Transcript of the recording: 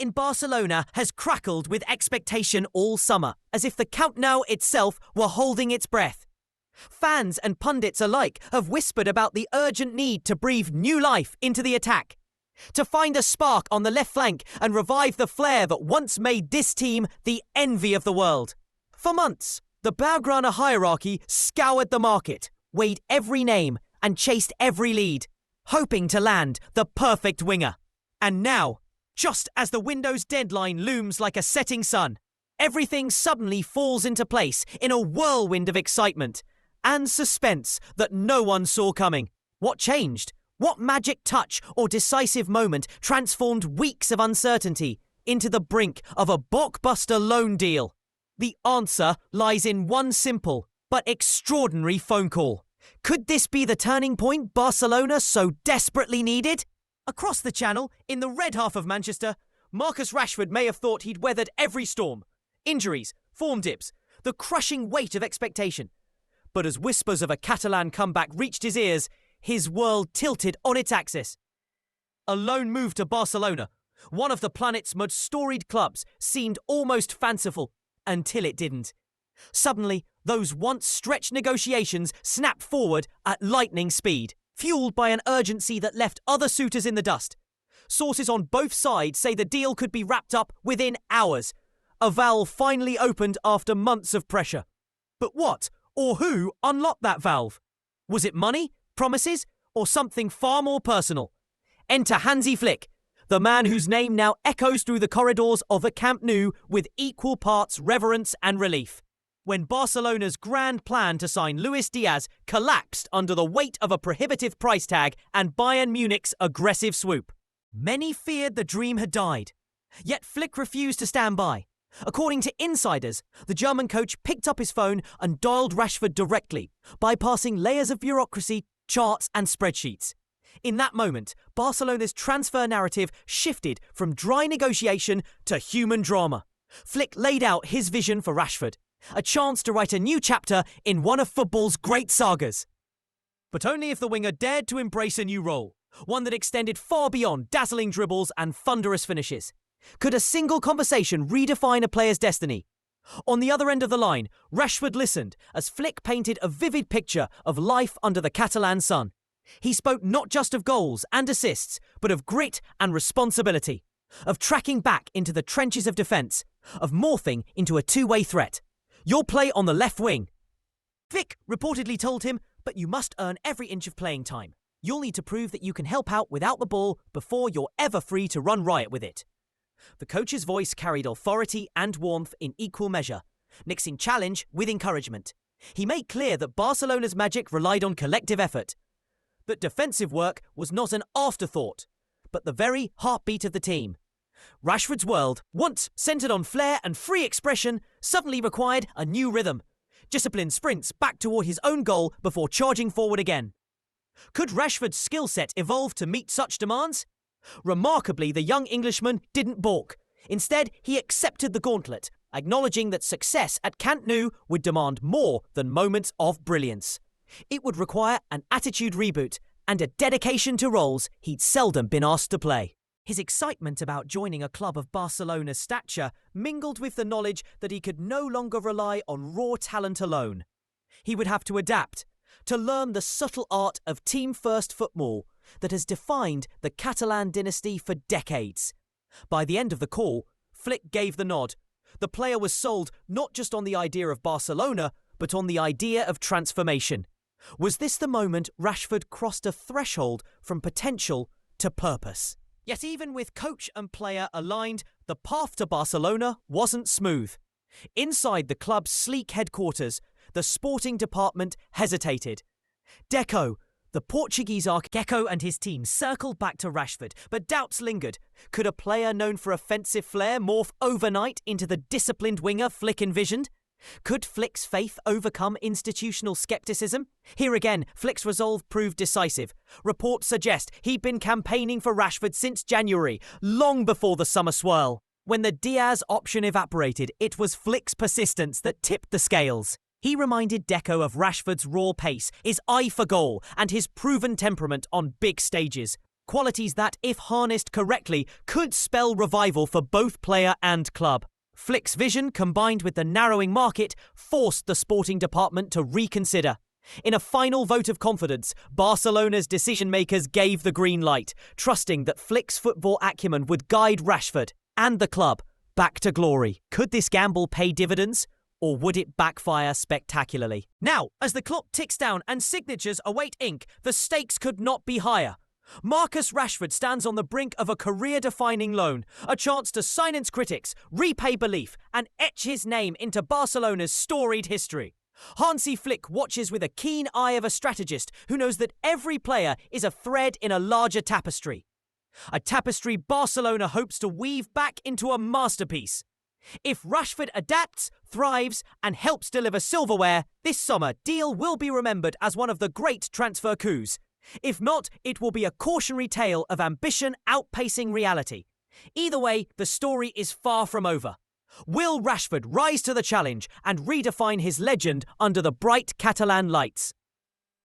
in Barcelona has crackled with expectation all summer, as if the Camp Nou itself were holding its breath. Fans and pundits alike have whispered about the urgent need to breathe new life into the attack, to find a spark on the left flank and revive the flair that once made this team the envy of the world. For months, the Blaugrana hierarchy scoured the market, weighed every name and chased every lead, hoping to land the perfect winger. And now, just as the window's deadline looms like a setting sun, everything suddenly falls into place in a whirlwind of excitement and suspense that no one saw coming. What changed? What magic touch or decisive moment transformed weeks of uncertainty into the brink of a blockbuster loan deal? The answer lies in one simple but extraordinary phone call. Could this be the turning point Barcelona so desperately needed? Across the channel, in the red half of Manchester, Marcus Rashford may have thought he'd weathered every storm. Injuries, form dips, the crushing weight of expectation. But as whispers of a Catalan comeback reached his ears, his world tilted on its axis. A loan move to Barcelona, one of the planet's most storied clubs, seemed almost fanciful until it didn't. Suddenly, those once stretched negotiations snapped forward at lightning speed, fueled by an urgency that left other suitors in the dust. Sources on both sides say the deal could be wrapped up within hours. A valve finally opened after months of pressure. But what or who unlocked that valve? Was it money, promises, or something far more personal? Enter Hansi Flick, the man whose name now echoes through the corridors of the Camp Nou with equal parts reverence and relief. When Barcelona's grand plan to sign Luis Diaz collapsed under the weight of a prohibitive price tag and Bayern Munich's aggressive swoop. Many feared the dream had died. Yet Flick refused to stand by. According to insiders, the German coach picked up his phone and dialed Rashford directly, bypassing layers of bureaucracy, charts and spreadsheets. In that moment, Barcelona's transfer narrative shifted from dry negotiation to human drama. Flick laid out his vision for Rashford, a chance to write a new chapter in one of football's great sagas. But only if the winger dared to embrace a new role, one that extended far beyond dazzling dribbles and thunderous finishes. Could a single conversation redefine a player's destiny? On the other end of the line, Rashford listened as Flick painted a vivid picture of life under the Catalan sun. He spoke not just of goals and assists, but of grit and responsibility, of tracking back into the trenches of defence, of morphing into a two-way threat. You'll play on the left wing. Flick reportedly told him, but you must earn every inch of playing time. You'll need to prove that you can help out without the ball before you're ever free to run riot with it. The coach's voice carried authority and warmth in equal measure, mixing challenge with encouragement. He made clear that Barcelona's magic relied on collective effort, that defensive work was not an afterthought, but the very heartbeat of the team. Rashford's world, once centred on flair and free expression, suddenly required a new rhythm. Disciplined sprints back toward his own goal before charging forward again. Could Rashford's skill set evolve to meet such demands? Remarkably, the young Englishman didn't balk. Instead, he accepted the gauntlet, acknowledging that success at Camp Nou would demand more than moments of brilliance. It would require an attitude reboot and a dedication to roles he'd seldom been asked to play. His excitement about joining a club of Barcelona's stature mingled with the knowledge that he could no longer rely on raw talent alone. He would have to adapt, to learn the subtle art of team-first football that has defined the Catalan dynasty for decades. By the end of the call, Flick gave the nod. The player was sold not just on the idea of Barcelona, but on the idea of transformation. Was this the moment Rashford crossed a threshold from potential to purpose? Yet even with coach and player aligned, the path to Barcelona wasn't smooth. Inside the club's sleek headquarters, the sporting department hesitated. Deco, the Portuguese architect, and his team circled back to Rashford, but doubts lingered. Could a player known for offensive flair morph overnight into the disciplined winger Flick envisioned? Could Flick's faith overcome institutional skepticism? Here again, Flick's resolve proved decisive. Reports suggest he'd been campaigning for Rashford since January, long before the summer swirl. When the Diaz option evaporated, it was Flick's persistence that tipped the scales. He reminded Deco of Rashford's raw pace, his eye for goal, and his proven temperament on big stages. qualities that, if harnessed correctly, could spell revival for both player and club. Flick's vision, combined with the narrowing market, forced the sporting department to reconsider. In a final vote of confidence, Barcelona's decision-makers gave the green light, trusting that Flick's football acumen would guide Rashford and the club back to glory. Could this gamble pay dividends, or would it backfire spectacularly? Now, as the clock ticks down and signatures await ink, the stakes could not be higher. Marcus Rashford stands on the brink of a career-defining loan, a chance to silence critics, repay belief, and etch his name into Barcelona's storied history. Hansi Flick watches with a keen eye of a strategist who knows that every player is a thread in a larger tapestry. A tapestry Barcelona hopes to weave back into a masterpiece. If Rashford adapts, thrives, and helps deliver silverware, this summer deal will be remembered as one of the great transfer coups. If not, it will be a cautionary tale of ambition outpacing reality. Either way, the story is far from over. Will Rashford rise to the challenge and redefine his legend under the bright Catalan lights?